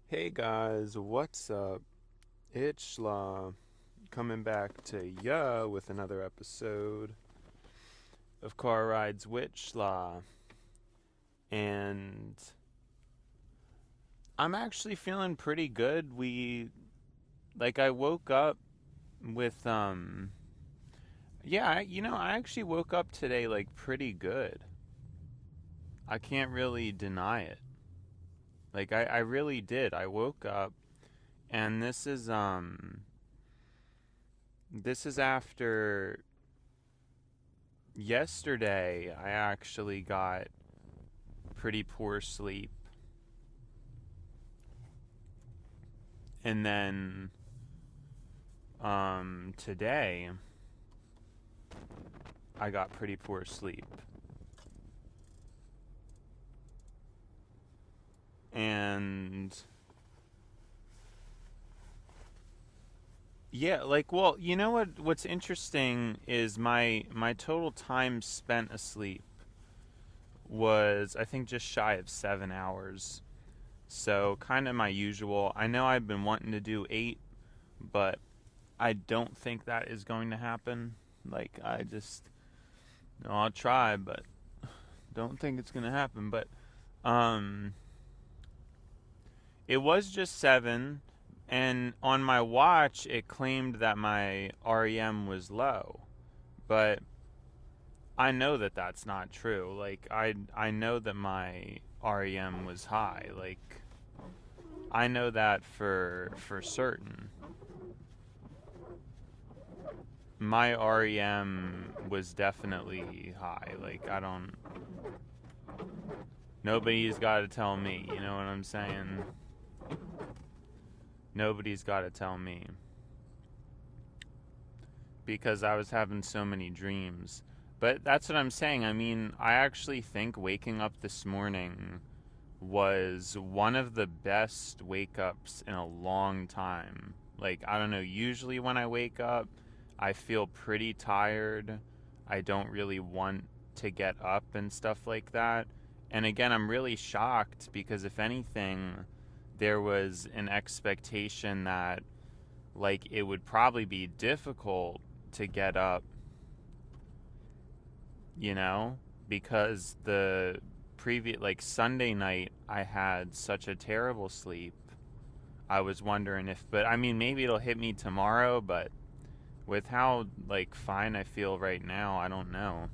Hey guys, what's up? It's Schlaw coming back to ya with another episode of Car Rides with Schlaw. And I'm actually feeling pretty good. I woke up with, I actually woke up today like pretty good. I can't really deny it. I really did. I woke up and this is after yesterday. I actually got pretty poor sleep. And then today I got pretty poor sleep. And yeah, you know what's interesting is my total time spent asleep was I think just shy of 7 hours. So kind of my usual. I know I've been wanting to do 8, but I don't think that is going to happen. I just, no, I'll try, but don't think it's going to happen. But um, it was just 7, and on my watch it claimed that my REM was low, but I know that that's not true. I know that my REM was high. I know that for certain. My REM was definitely high. I don't. Nobody's got to tell me. You know what I'm saying? Nobody's got to tell me. Because I was having so many dreams. But that's what I'm saying. I mean, I actually think waking up this morning was one of the best wake ups in a long time. I don't know, usually when I wake up, I feel pretty tired. I don't really want to get up and stuff like that. And again, I'm really shocked because if anything, there was an expectation that it would probably be difficult to get up, you know, because the previous Sunday night I had such a terrible sleep. I was wondering if, but I mean, maybe it'll hit me tomorrow, but with how fine I feel right now, I don't know.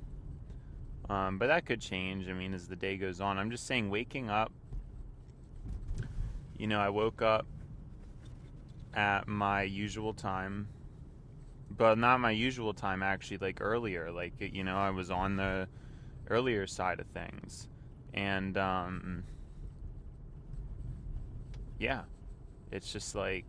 But that could change. I mean, as the day goes on. I'm just saying, waking up. I woke up at my usual time, but not my usual time actually. Earlier, I was on the earlier side of things, and yeah, it's just I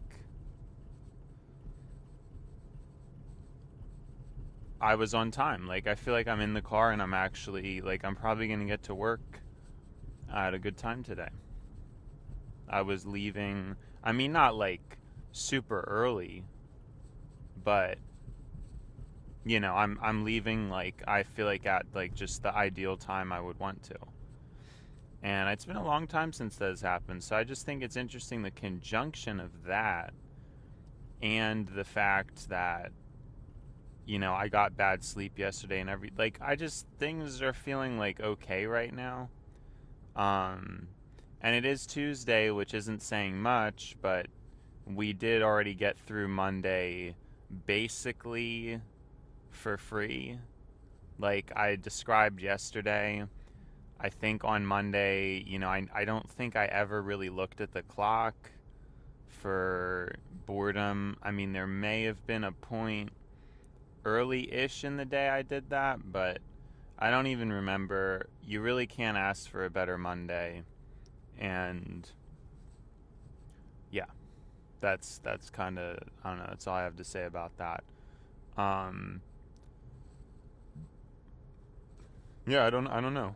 was on time. I feel like I'm in the car and I'm actually I'm probably gonna get to work at a good time today. I was leaving. I mean, not super early, but I'm leaving I feel like at just the ideal time I would want to. And it's been a long time since that has happened, so I just think it's interesting the conjunction of that and the fact that I got bad sleep yesterday and I just things are feeling okay right now. Um and it is Tuesday, which isn't saying much, but we did already get through Monday basically for free. Like I described yesterday, I think on Monday, I don't think I ever really looked at the clock for boredom. I mean, there may have been a point early-ish in the day I did that, but I don't even remember. You really can't ask for a better Monday. And yeah, that's kind of, I don't know, that's all I have to say about that. Um yeah, I don't know.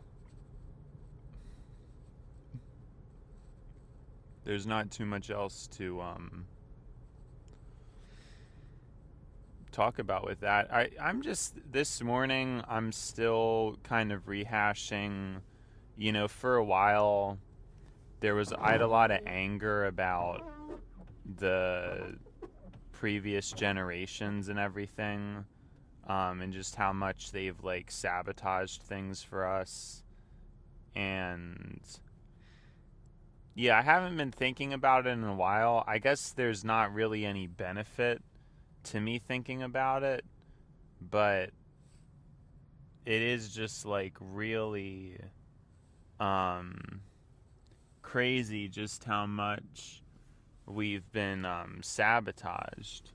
There's not too much else to talk about with that. I'm just this morning I'm still kind of rehashing, for a while I had a lot of anger about the previous generations and everything, and just how much they've like sabotaged things for us. And yeah, I haven't been thinking about it in a while. I guess there's not really any benefit to me thinking about it, but it is just like really crazy just how much we've been sabotaged.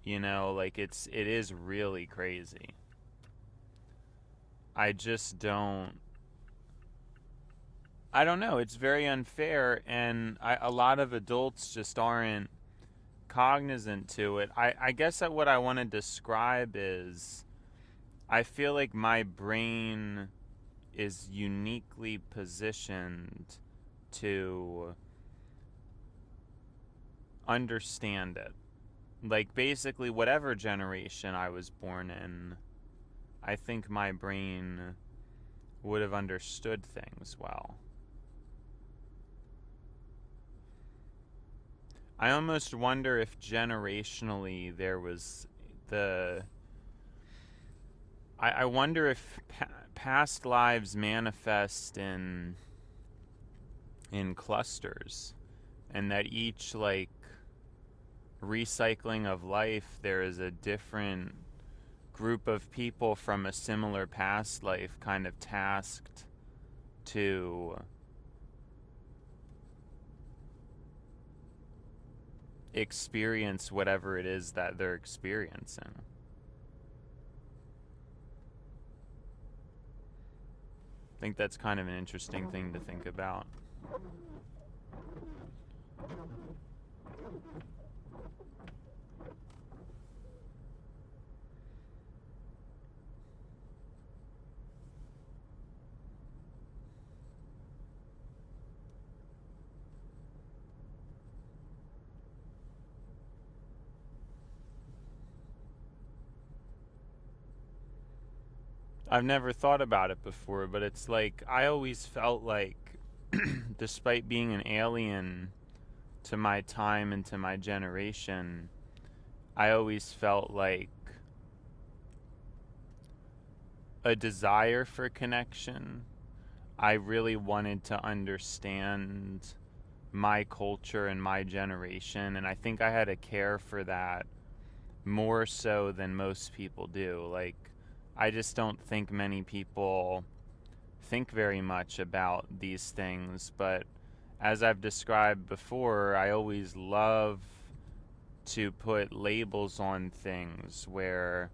You know, like it is really crazy. I just I don't know, it's very unfair, and a lot of adults just aren't cognizant to it. I guess that what I want to describe is I feel like my brain is uniquely positioned to understand it. Like basically whatever generation I was born in, I think my brain would have understood things well. I almost wonder if generationally there was I wonder if past lives manifest in clusters, and that each like recycling of life there is a different group of people from a similar past life kind of tasked to experience whatever it is that they're experiencing. I think that's kind of an interesting thing to think about. I've never thought about it before, but it's like I always felt like, despite being an alien to my time and to my generation, I always felt like a desire for connection. I really wanted to understand my culture and my generation, and I think I had a care for that more so than most people do. Like, I just don't think many people think very much about these things, but as I've described before, I always love to put labels on things where,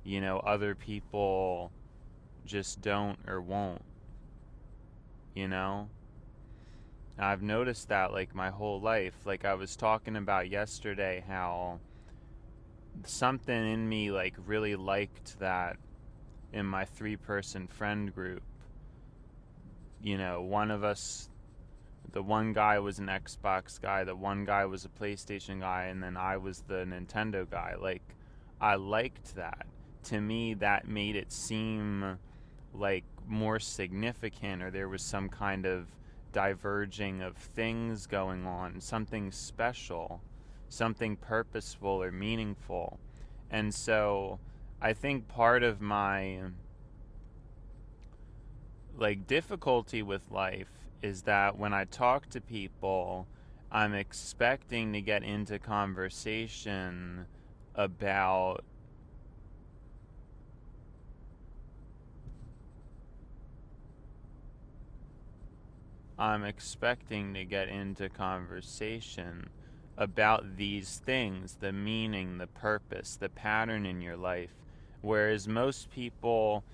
you know, other people just don't or won't, you know? I've noticed that like my whole life. Like I was talking about yesterday how something in me like really liked that in my 3-person friend group. You know, one of us, the one guy was an Xbox guy, the one guy was a PlayStation guy, and then I was the Nintendo guy. Like, I liked that. To me, that made it seem like more significant, or there was some kind of diverging of things going on, something special, something purposeful or meaningful. And so I think part of my like difficulty with life is that when I talk to people, I'm expecting to get into conversation about these things, the meaning, the purpose, the pattern in your life. Whereas most people,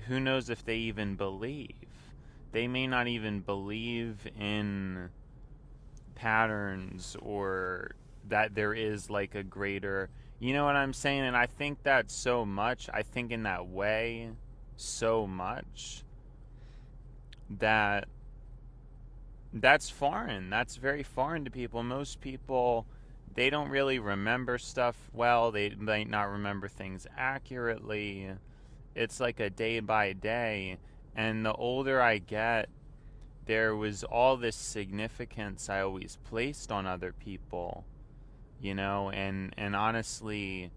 who knows if they even believe? They may not even believe in patterns or that there is like a greater, you know what I'm saying? And I think that so much, I think in that way so much that that's foreign. That's very foreign to people. Most people, they don't really remember stuff well. They might not remember things accurately. It's like a day by day. And the older I get, there was all this significance I always placed on other people, and honestly,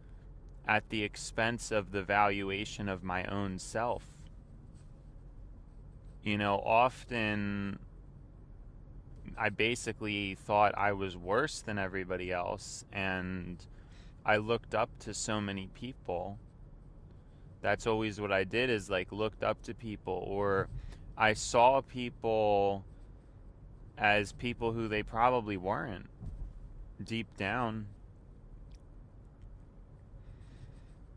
at the expense of the valuation of my own self. Often I basically thought I was worse than everybody else, and I looked up to so many people. That's always what I did, is like looked up to people, or I saw people as people who they probably weren't deep down.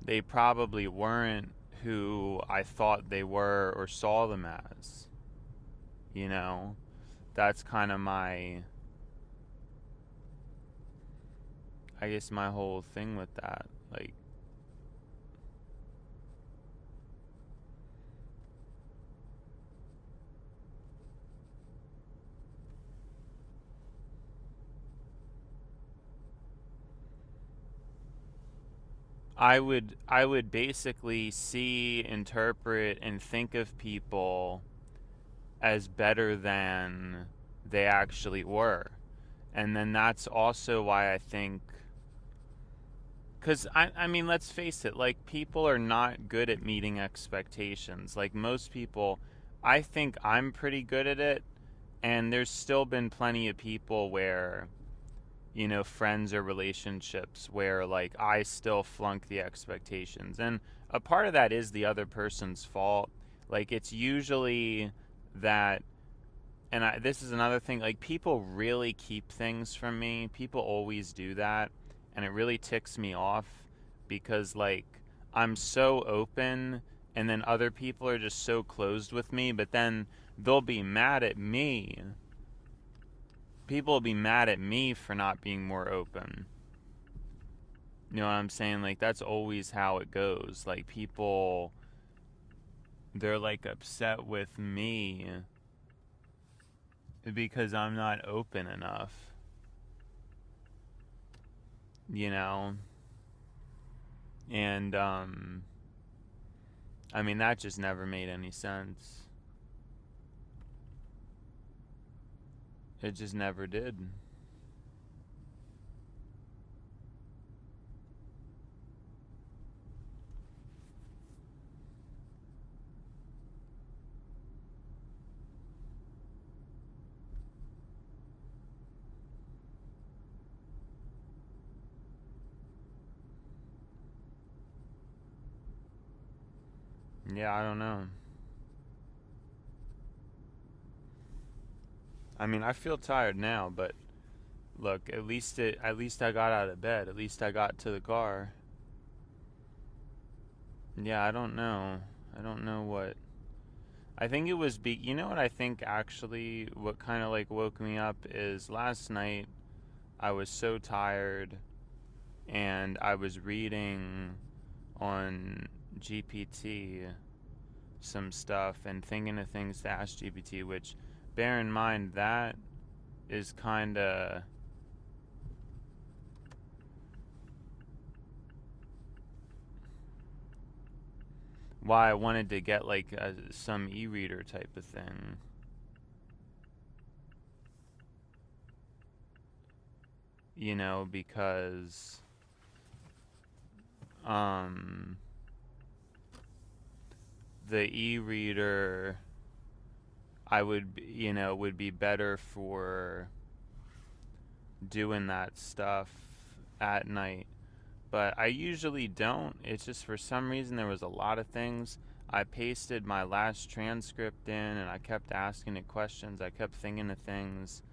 They probably weren't who I thought they were or saw them as. That's kind of I guess my whole thing with that. Like, I would basically see, interpret, and think of people as better than they actually were. And then that's also why I think, because I mean, let's face it, like, people are not good at meeting expectations. Like, most people, I think I'm pretty good at it, and there's still been plenty of people where, friends or relationships where, like, I still flunk the expectations. And a part of that is the other person's fault. Like, it's usually that, and this is another thing, like, people really keep things from me. People always do that, and it really ticks me off because, like, I'm so open, and then other people are just so closed with me, but then they'll be mad at me. People will be mad at me for not being more open. You know what I'm saying? Like, that's always how it goes. Like, people, they're, like, upset with me because I'm not open enough. And, I mean, that just never made any sense. It just never did. Yeah, I don't know. I mean, I feel tired now, but look, at least I got out of bed. At least I got to the car. Yeah, I don't know. I don't know what. I think it was you know what I think actually what kind of like woke me up is last night I was so tired and I was reading on GPT some stuff and thinking of things to ask GPT, which, bear in mind, that is kind of why I wanted to get like some e-reader type of thing. Because the e-reader I would would be better for doing that stuff at night. But I usually don't. It's just for some reason there was a lot of things. I pasted my last transcript in and I kept asking it questions. I kept thinking of things.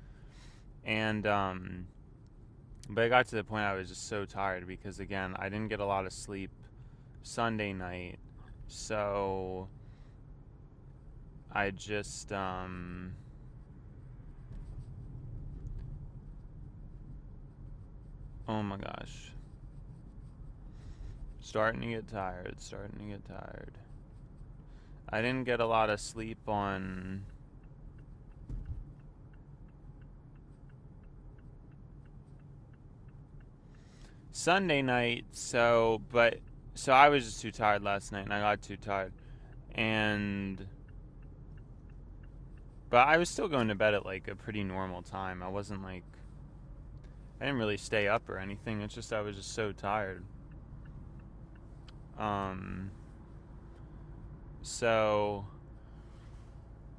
And but I got to the point I was just so tired because, again, I didn't get a lot of sleep Sunday night. So I just oh my gosh. Starting to get tired. I didn't get a lot of sleep on Sunday night, so I was just too tired last night, and I got too tired. And But I was still going to bed at like a pretty normal time. I didn't really stay up or anything. It's just I was just so tired. So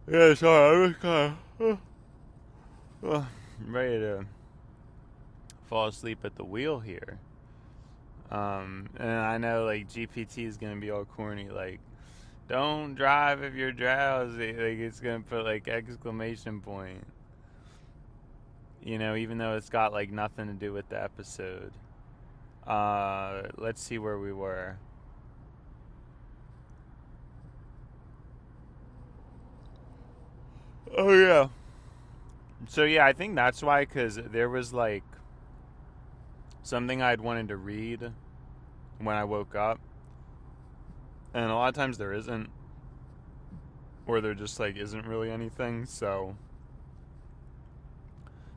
yeah, sorry, I was kind of ready to fall asleep at the wheel here. And I know like GPT is gonna be all corny, like, don't drive if you're drowsy. Like it's gonna put like exclamation point. Even though it's got like nothing to do with the episode. Let's see where we were. Oh yeah. So yeah, I think that's why, because there was like something I'd wanted to read when I woke up, and a lot of times there isn't, or there just like isn't really anything. So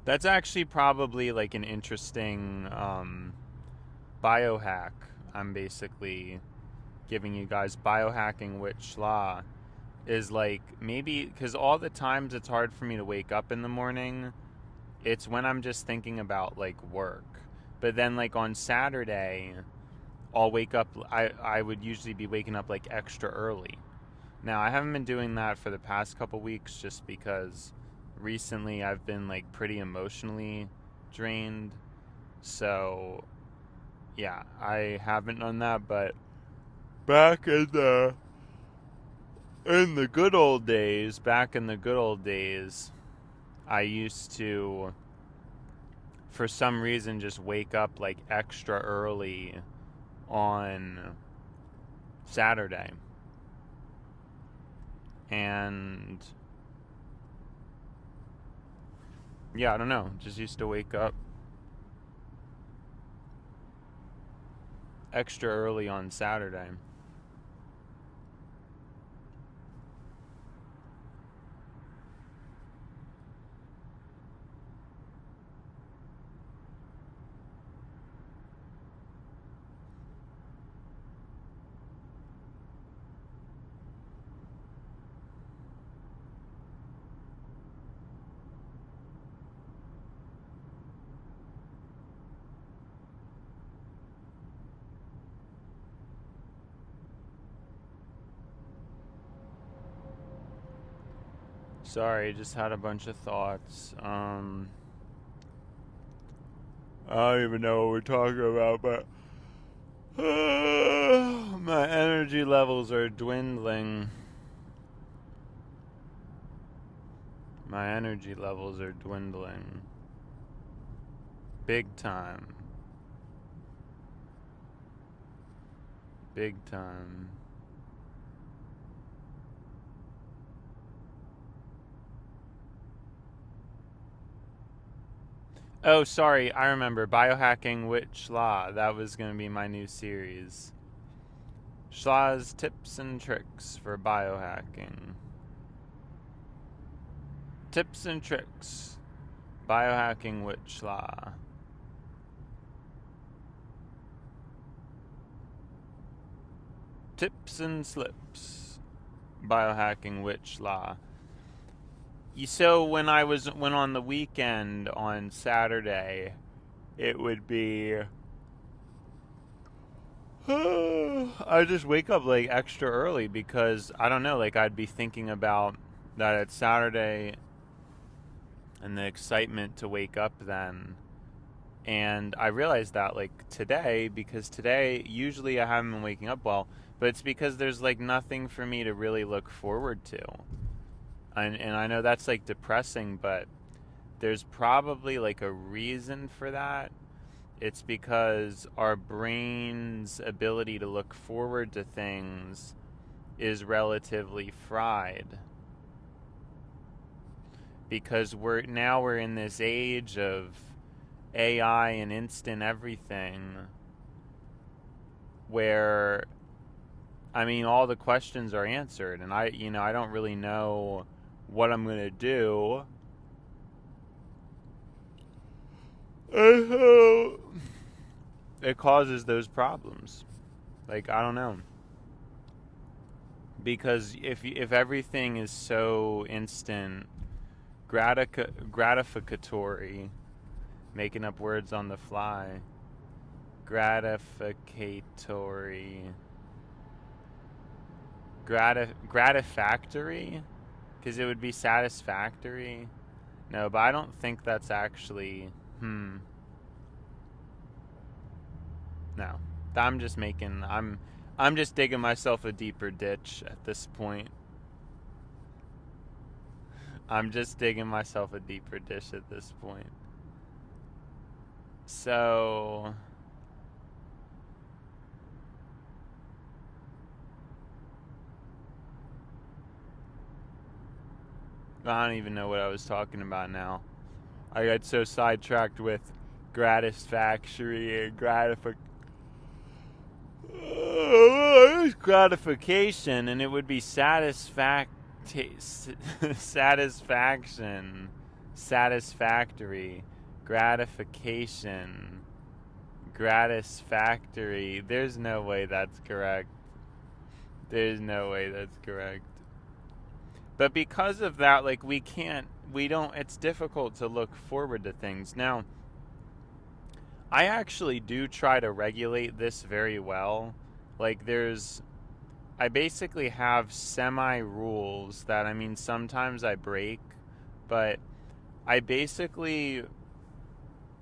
that's actually probably like an interesting biohack. I'm basically giving you guys biohacking with Schlaw. Is like, maybe because all the times it's hard for me to wake up in the morning, it's when I'm just thinking about like work. But then like on Saturday, I'll wake up, I would usually be waking up like extra early. Now I haven't been doing that for the past couple weeks just because recently I've been like pretty emotionally drained. So yeah, I haven't done that. But back back in the good old days, I used to, for some reason, just wake up like extra early on Saturday. And yeah, I don't know, just used to wake up extra early on Saturday. Sorry, just had a bunch of thoughts. I don't even know what we're talking about, but my energy levels are dwindling. My energy levels are dwindling. Big time. Big time. Oh, sorry, I remember. Biohacking with Schlaw. That was going to be my new series. Schlaw's tips and tricks for biohacking. Tips and tricks. Biohacking with Schlaw. Tips and slips. Biohacking with Schlaw. So when I went on the weekend on Saturday, it would be I just wake up like extra early because I don't know, like I'd be thinking about that it's Saturday and the excitement to wake up then. And I realized that like today, because today usually I haven't been waking up well, but it's because there's like nothing for me to really look forward to. And I know that's like depressing, but there's probably like a reason for that. It's because our brain's ability to look forward to things is relatively fried. Because we're in this age of AI and instant everything where, I mean, all the questions are answered, and I don't really know what I'm gonna do. It causes those problems. Like, I don't know, because if everything is so instant gratificatory, making up words on the fly. Gratificatory. Gratifactory? Because it would be satisfactory. No, but I don't think that's actually. No. I'm just digging myself a deeper ditch at this point. I'm just digging myself a deeper ditch at this point. So I don't even know what I was talking about now. I got so sidetracked with gratifactory and gratification, and it would be satisfaction, satisfactory, gratification, gratisfactory. There's no way that's correct. There's no way that's correct. But because of that, like, it's difficult to look forward to things. Now, I actually do try to regulate this very well. Like, I basically have semi-rules that, I mean, sometimes I break, but I basically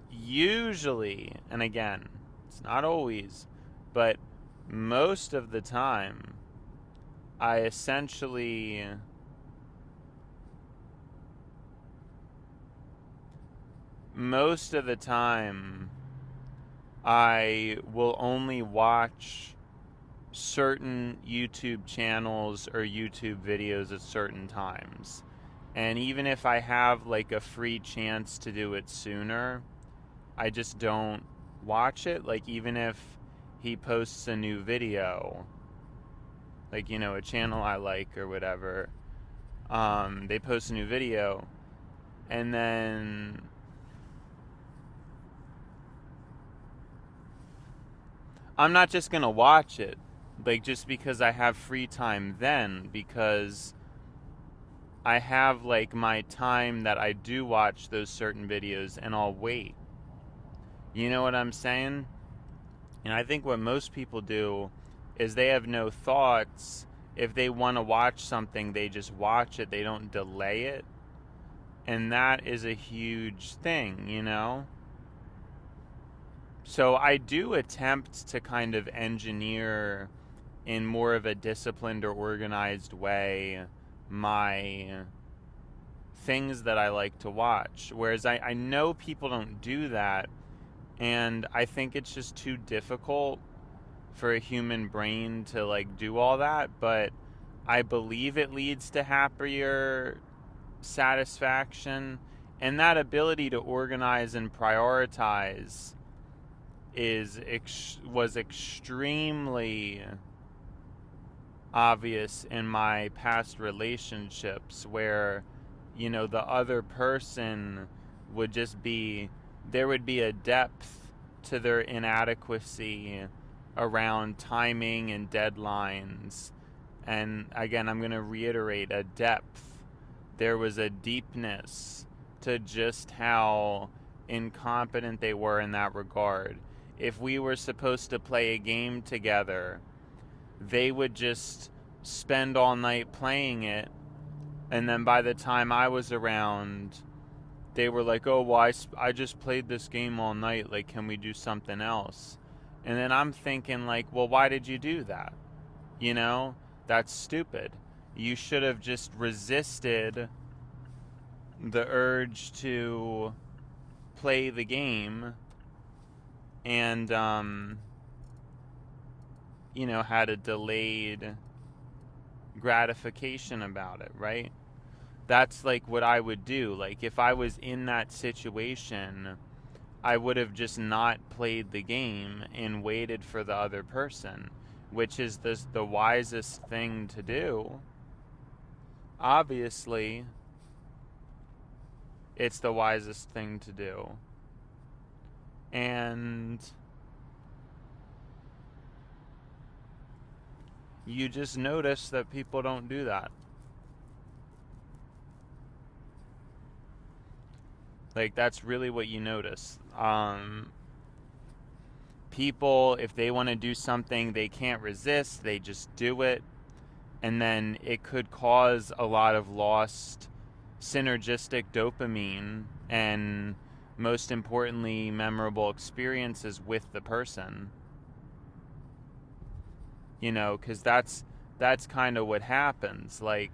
usually, and again, it's not always, but most of the time, I essentially I will only watch certain YouTube channels or YouTube videos at certain times. And even if I have like a free chance to do it sooner, I just don't watch it. Like, even if he posts a new video, like, you know, a channel I like or whatever, they post a new video, and then I'm not just gonna watch it, like, just because I have free time then, because I have, like, my time that I do watch those certain videos, and I'll wait. You know what I'm saying? And I think what most people do is they have no thoughts. If they want to watch something, they just watch it. They don't delay it. And that is a huge thing, you know? So I do attempt to kind of engineer in more of a disciplined or organized way my things that I like to watch. Whereas I know people don't do that, and I think it's just too difficult for a human brain to, like, do all that. But I believe it leads to happier satisfaction, and that ability to organize and prioritize was extremely obvious in my past relationships, where, you know, the other person would just be, there would be a depth to their inadequacy around timing and deadlines. And again, I'm going to reiterate, a depth. There was a deepness to just how incompetent they were in that regard. If we were supposed to play a game together, they would just spend all night playing it, and then by the time I was around, they were like, oh, well, I just played this game all night, like, can we do something else? And then I'm thinking, like, well, why did you do that? You know, that's stupid. You should have just resisted the urge to play the game, and you know, had a delayed gratification about it, right? That's like what I would do. Like, if I was in that situation, I would have just not played the game and waited for the other person, which is the wisest thing to do. Obviously, it's the wisest thing to do. And you just notice that people don't do that. Like, that's really what you notice. People, if they want to do something they can't resist, they just do it. And then it could cause a lot of lost synergistic dopamine and, most importantly, memorable experiences with the person. You know, because that's kind of what happens. Like,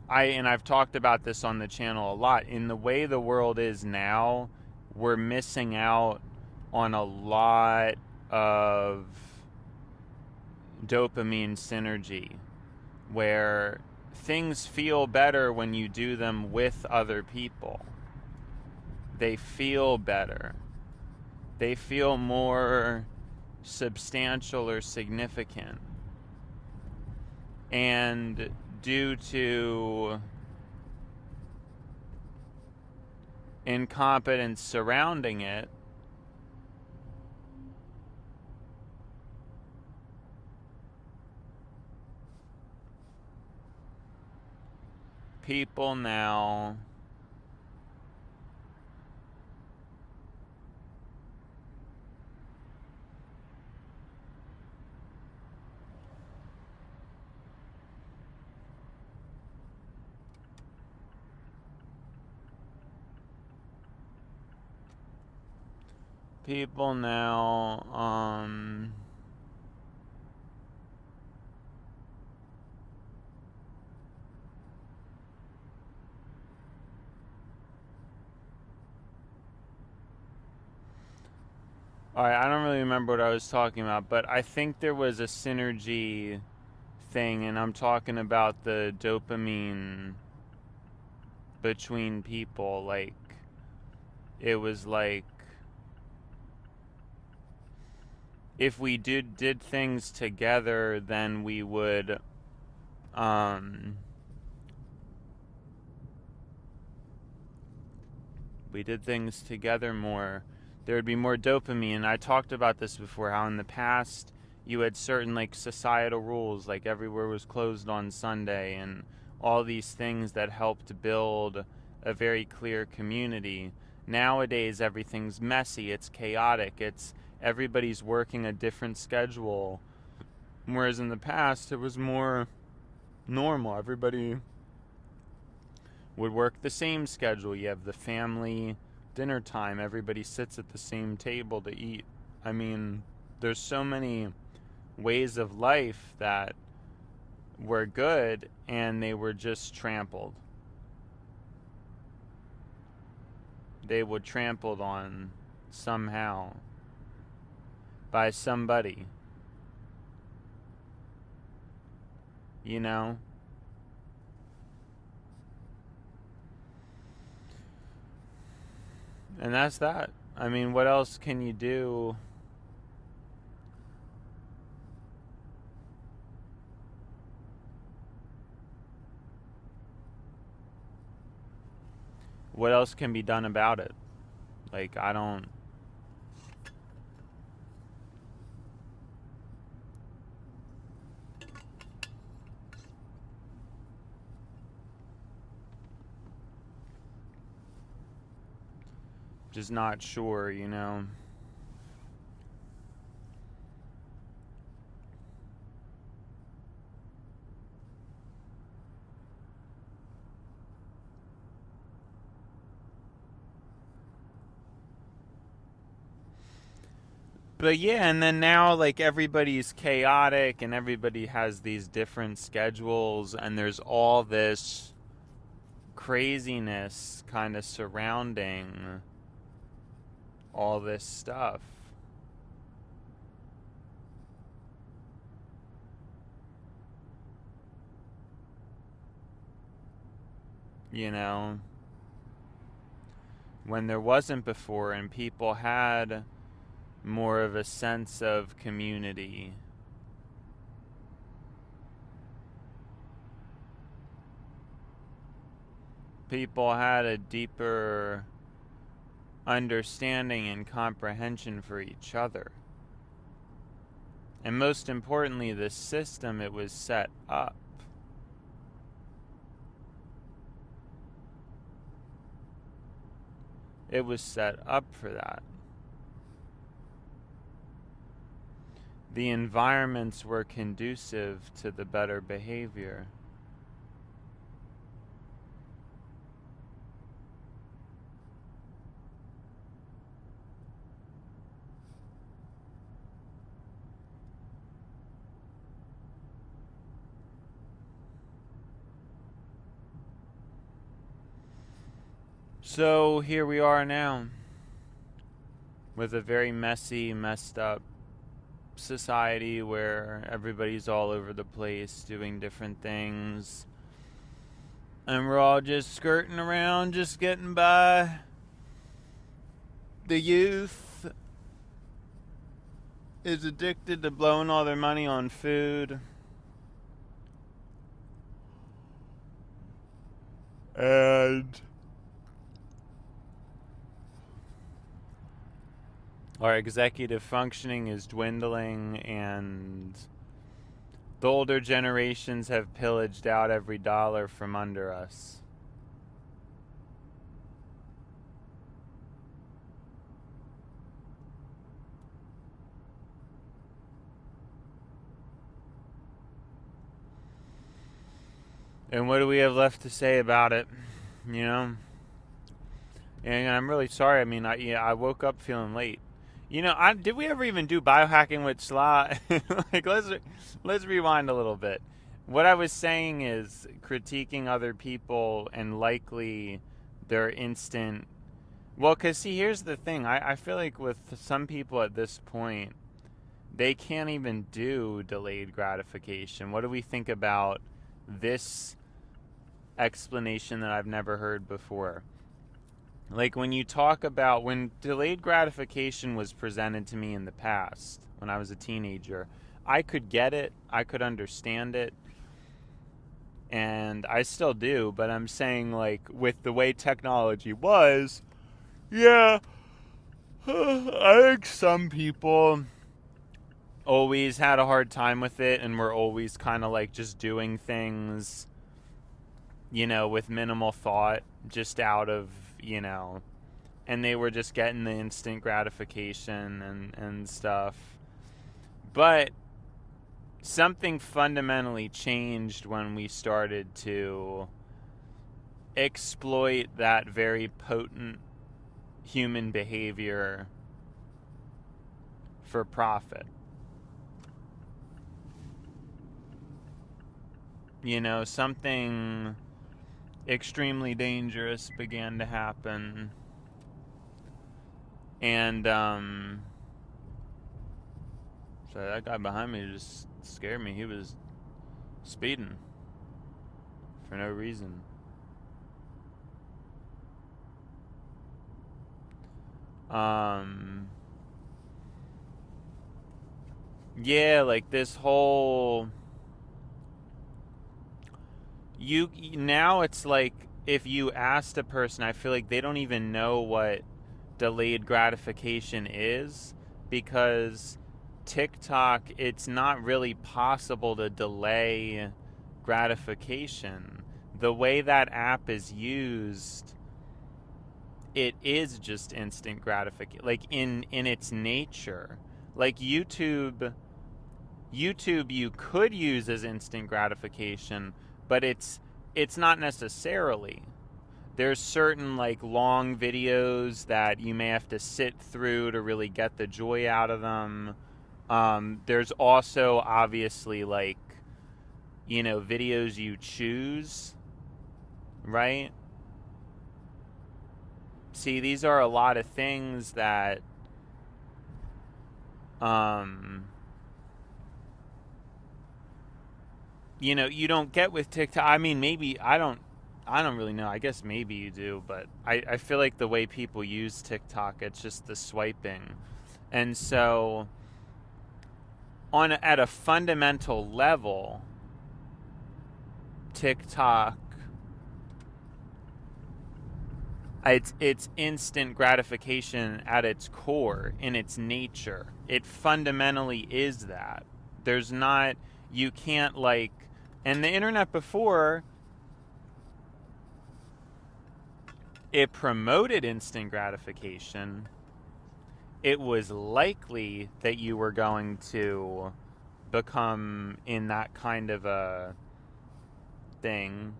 I've talked about this on the channel a lot. In the way the world is now, we're missing out on a lot of dopamine synergy, where things feel better when you do them with other people. They feel better. They feel more substantial or significant. And due to incompetence surrounding it, people now people now Alright, I don't really remember what I was talking about, but I think there was a synergy thing, and I'm talking about the dopamine between people. Like, it was like, if we did things together, then we would we did things together more, there would be more dopamine. I talked about this before, how in the past you had certain like societal rules, like everywhere was closed on Sunday, and all these things that helped build a very clear community. Nowadays everything's messy, it's chaotic, it's everybody's working a different schedule, whereas in the past it was more normal. Everybody would work the same schedule. You have the family dinner time, everybody sits at the same table to eat. I mean, there's so many ways of life that were good, and they were just trampled. They were trampled on somehow by somebody, you know? And that's that. I mean, what else can you do? What else can be done about it? Like, I don't... just not sure, you know? But yeah, and then now, like, everybody's chaotic and everybody has these different schedules, and there's all this craziness kind of surrounding all this stuff. You know? When there wasn't before, and people had more of a sense of community. People had a deeper understanding and comprehension for each other. And most importantly, the system it was set up It was set up for that. The environments were conducive to the better behavior. So here we are now, with a very messy, messed up society where everybody's all over the place doing different things, and we're all just skirting around, just getting by. The youth is addicted to blowing all their money on food, and our executive functioning is dwindling, and the older generations have pillaged out every dollar from under us. And what do we have left to say about it? You know? And I'm really sorry. I mean, I woke up feeling late. You know, did we ever even do biohacking with Schlaw? Like, let's rewind a little bit. What I was saying is critiquing other people and likely their instant. Well, because see, here's the thing. I feel like with some people at this point, they can't even do delayed gratification. What do we think about this explanation that I've never heard before? Like when you talk about when delayed gratification was presented to me in the past, when I was a teenager, I could get it, I could understand it, and I still do, but I'm saying like with the way technology was, yeah, I think some people always had a hard time with it and were always kind of like just doing things, you know, with minimal thought, just out of, you know, and they were just getting the instant gratification and stuff. But something fundamentally changed when we started to exploit that very potent human behavior for profit. You know, something extremely dangerous began to happen. And, so that guy behind me just scared me. He was speeding for no reason. Yeah, like this whole... now it's like if you asked a person, I feel like they don't even know what delayed gratification is, because TikTok, it's not really possible to delay gratification. The way that app is used, it is just instant gratification, like in its nature. Like YouTube you could use as instant gratification, but it's not necessarily. There's certain like long videos that you may have to sit through to really get the joy out of them. There's also obviously like, you know, videos you choose, right? See, these are a lot of things that you know, you don't get with TikTok. I mean, maybe I don't really know. I guess maybe you do, but I feel like the way people use TikTok, it's just the swiping. And so at a fundamental level, TikTok, it's instant gratification at its core, in its nature. It fundamentally is that. There's not, you can't like, and the internet before, it promoted instant gratification, it was likely that you were going to become in that kind of a thing.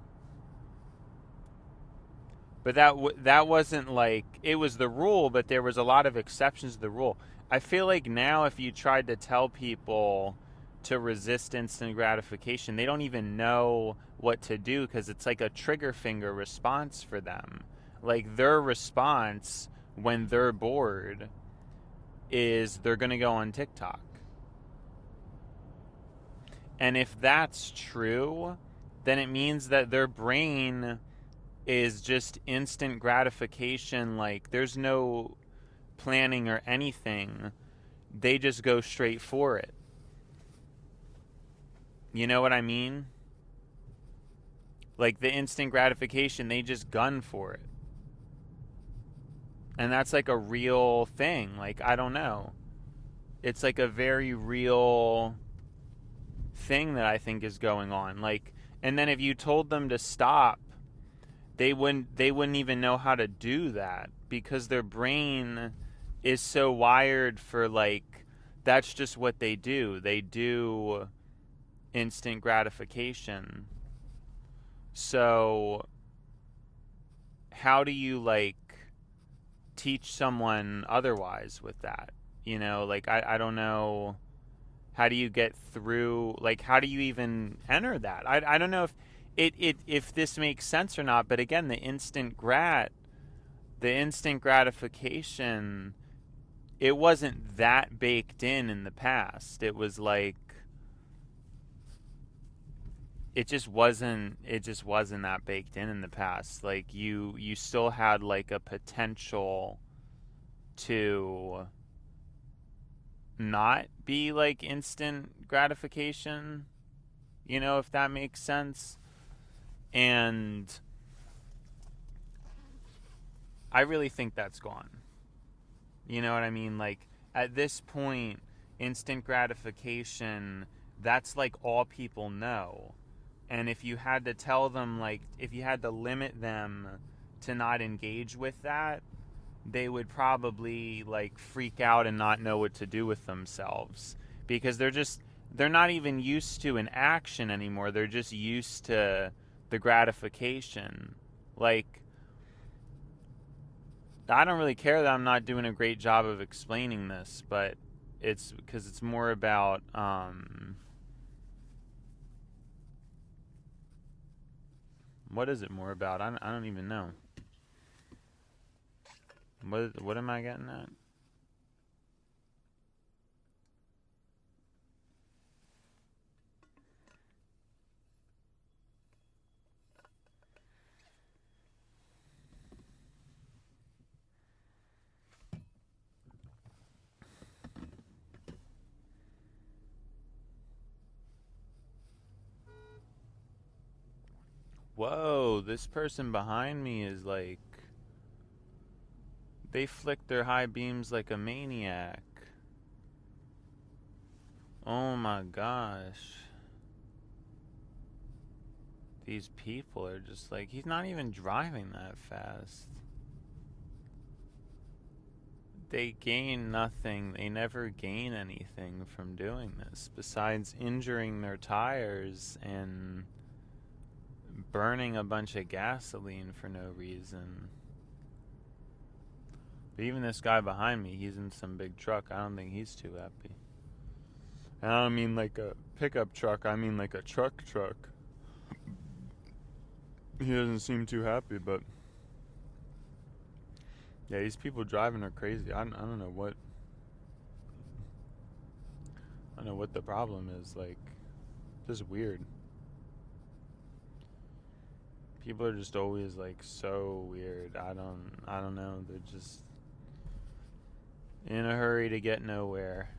But that wasn't like, it was the rule, but there was a lot of exceptions to the rule. I feel like now if you tried to tell people to resist instant gratification, they don't even know what to do because it's like a trigger finger response for them. Like their response when they're bored is they're going to go on TikTok. And if that's true, then it means that their brain is just instant gratification. Like there's no planning or anything. They just go straight for it. You know what I mean? Like the instant gratification, they just gun for it. And that's like a real thing. Like, I don't know. It's like a very real thing that I think is going on. Like, and then if you told them to stop, they wouldn't even know how to do that because their brain is so wired for, like, that's just what they do. They do instant gratification. So how do you, like, teach someone otherwise with that? You know, like, I don't know. How do you get through, like, how do you even enter that? I don't know if this makes sense or not, but again, the instant gratification, it wasn't that baked in the past. It was like, it just wasn't that baked in the past. Like you still had like a potential to not be like instant gratification, you know, if that makes sense. And I really think that's gone. You know what I mean? Like at this point, instant gratification, that's like all people know. And if you had to tell them, like, if you had to limit them to not engage with that, they would probably like freak out and not know what to do with themselves because they're not even used to an action anymore. They're just used to the gratification. Like, I don't really care that I'm not doing a great job of explaining this, but it's because it's more about what is it more about? I don't even know. What am I getting at? Whoa, this person behind me is like, they flick their high beams like a maniac. Oh my gosh. These people are just like, he's not even driving that fast. They gain nothing. They never gain anything from doing this besides injuring their tires and burning a bunch of gasoline for no reason. But even this guy behind me, he's in some big truck. I don't think he's too happy. And I don't mean like a pickup truck. I mean like a truck. He doesn't seem too happy, but yeah, these people driving are crazy. I don't know what. I don't know what the problem is. Like, just weird. People are just always like so weird. I don't know. They're just in a hurry to get nowhere.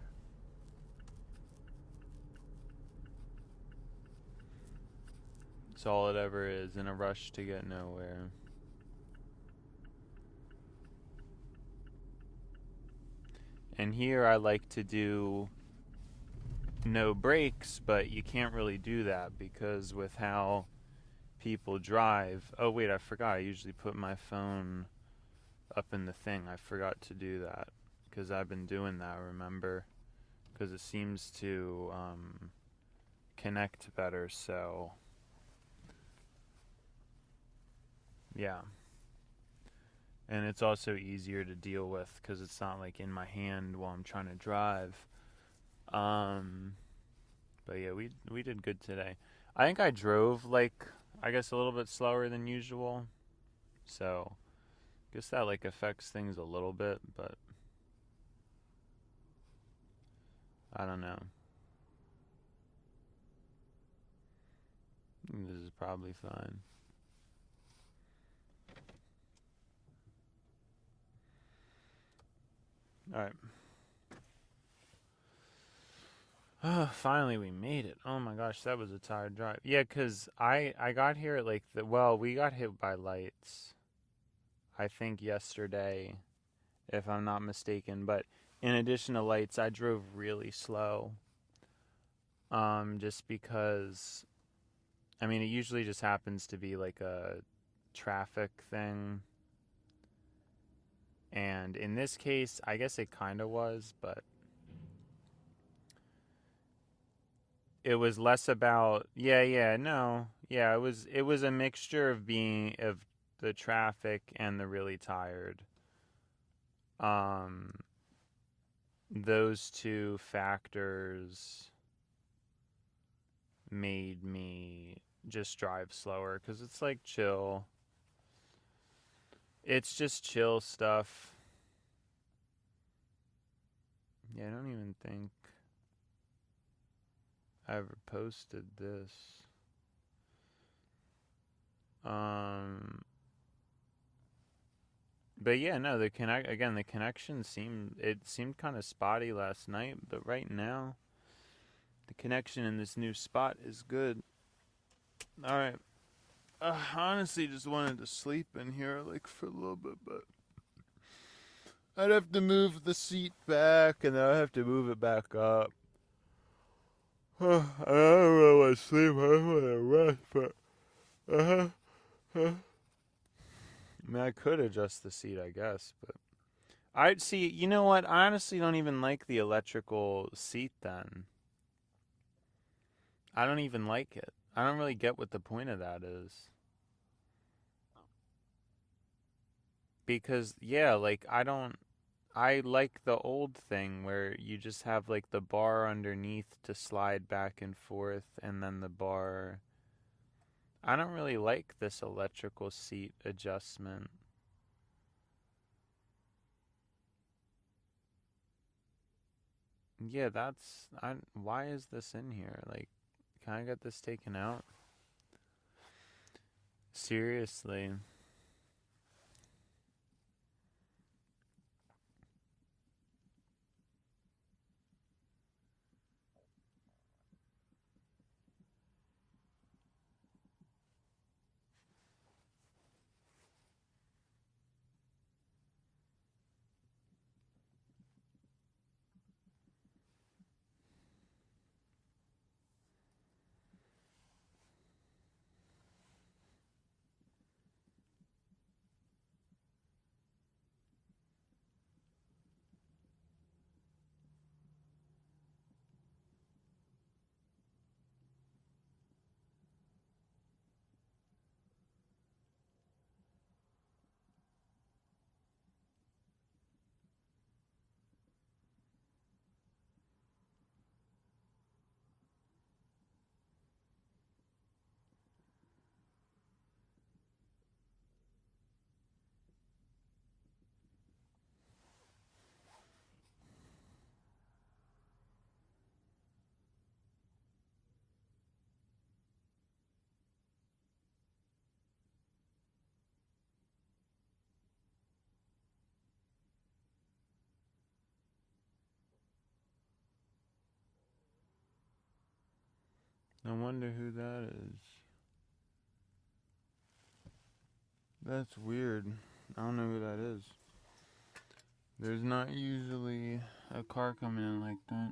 It's all it ever is, in a rush to get nowhere. And here I like to do no breaks, but you can't really do that because with how people drive. Oh wait, I forgot. I usually put my phone up in the thing. I forgot to do that because I've been doing that, remember? Because it seems to connect better, so yeah. And it's also easier to deal with because it's not like in my hand while I'm trying to drive. But yeah, we did good today. I think I drove like, I guess, a little bit slower than usual, so I guess that like affects things a little bit, but I don't know. This is probably fine. Alright. Oh, finally we made it. Oh my gosh, that was a tired drive. Yeah, 'cause I got here at like we got hit by lights, I think yesterday, if I'm not mistaken. But in addition to lights, I drove really slow. Just because, I mean, it usually just happens to be like a traffic thing. And in this case, I guess it kind of was, but it was less about, it was a mixture of the traffic and the really tired. Um, those two factors made me just drive slower because it's like chill. It's just chill stuff. Yeah, I don't even think I ever posted this. But yeah, no, the connection seemed kind of spotty last night, but right now the connection in this new spot is good. All right. I honestly just wanted to sleep in here like for a little bit, but I'd have to move the seat back and then I'd have to move it back up. I don't really want to sleep. I want to rest, but I mean, I could adjust the seat, I guess, but I'd see. You know what? I honestly don't even like the electrical seat. Then I don't even like it. I don't really get what the point of that is. Because yeah, like I don't. I like the old thing where you just have like the bar underneath to slide back and forth, and then the bar. I don't really like this electrical seat adjustment. Yeah, why is this in here? Like, can I get this taken out? Seriously. I wonder who that is. That's weird. I don't know who that is. There's not usually a car coming in like that.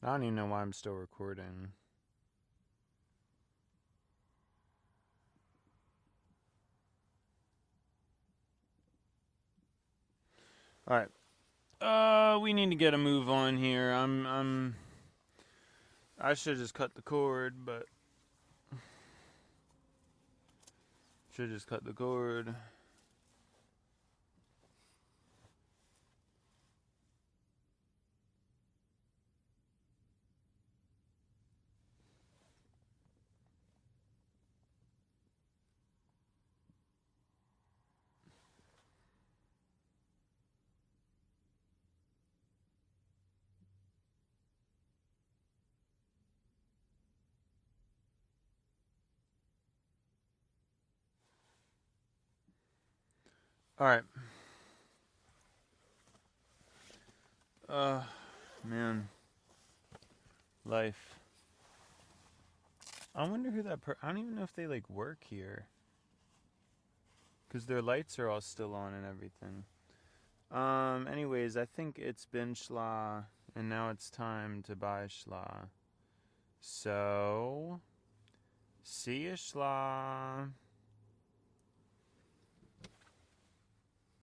I don't even know why I'm still recording. All right. We need to get a move on here. I should just cut the cord, but should just cut the cord. All right. Man. Life. I wonder who that I don't even know if they like work here. Cuz their lights are all still on and everything. Anyways, I think it's been Schlaw and now it's time to buy Schlaw. So, see ya Schlaw.